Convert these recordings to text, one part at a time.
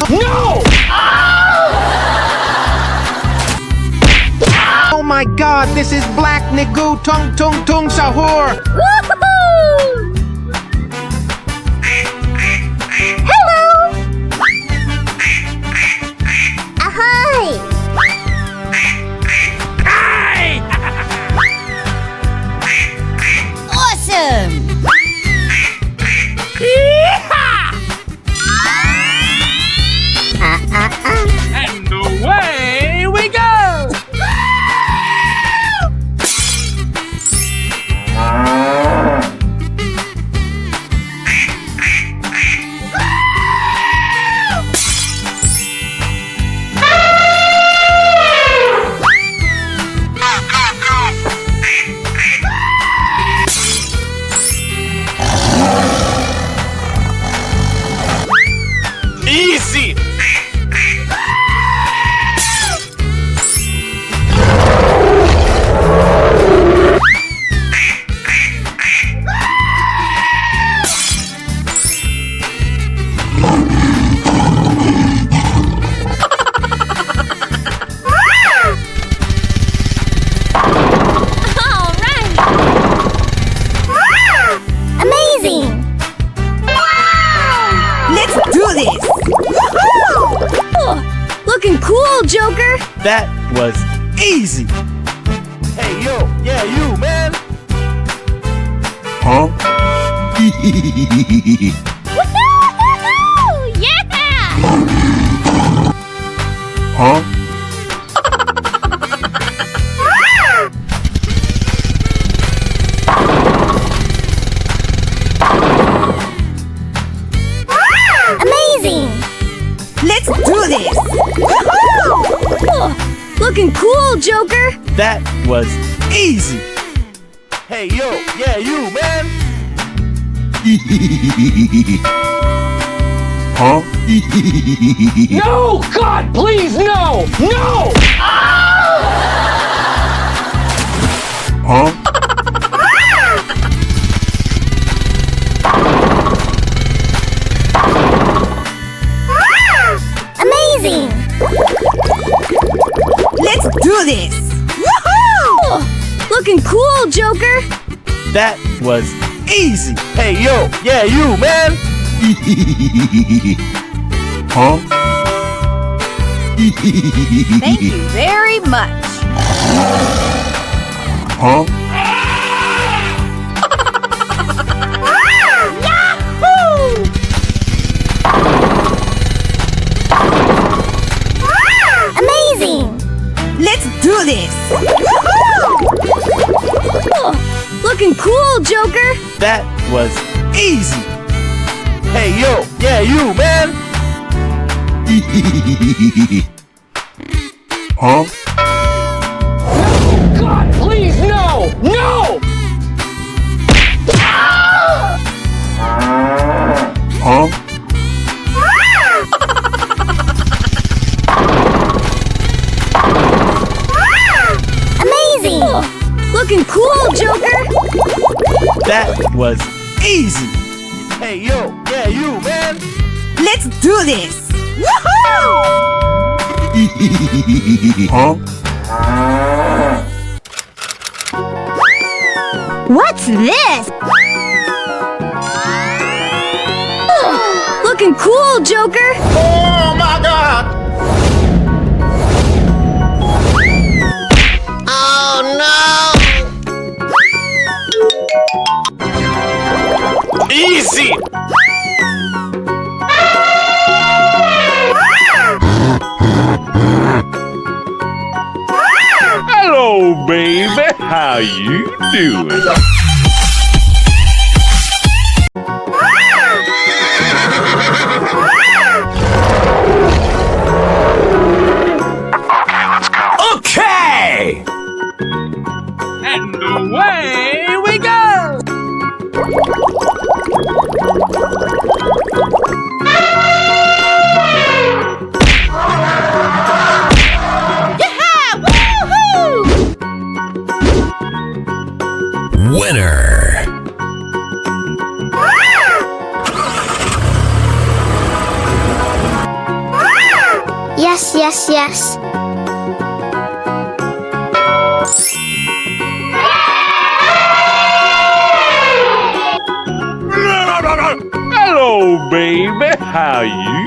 No! Oh my God, this is Black Nigu Tung Tung Tung Sahur. Woohoo! Hello! Ahoy! Hi! Awesome! And away we go! Easy! Amazing! Let's do this! Oh, looking cool, Joker! That was easy. Hey, yo! Yeah, you, man! Huh? Woohoo! Yeah! Huh? Amazing! Let's do this! Oh, looking cool, Joker! That was easy. Hey, yo! Yeah, you, man! Huh? No! God, please, no! No! Huh? Amazing! Let's do this! Oh, looking cool, Joker! That was easy. Hey, yo! Yeah, you, man! Huh? Thank you very much. Huh? Yahoo! Amazing! Let's do this! Oh, looking cool, Joker! That was easy. Hey, yo! Yeah, you, man! Huh? God, please, no! No! Huh? Amazing! Looking cool, Joker! That was easy. Hey, yo! Yeah, you, man! Let's do this! Huh? What's this? Looking cool, Joker! Oh, my God! Easy! Hello, baby. How you doing? Okay! And away we go! Winner. Yes, yes, yes. Hello, baby. How you?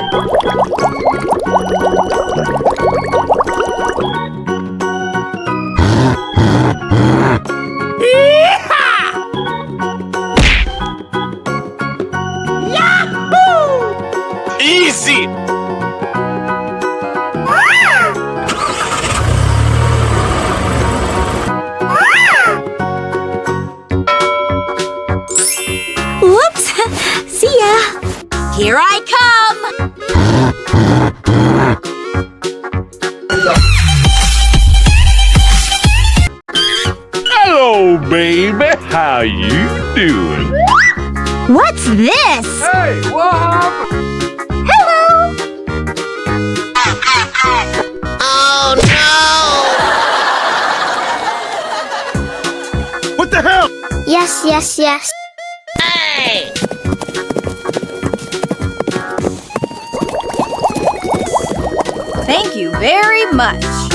Easy. Whoops! See ya! Here I come! Hello, baby. How you doing? What's this? Hey, what happened? Hello! What the hell? Yes, yes, yes. Thank you very much.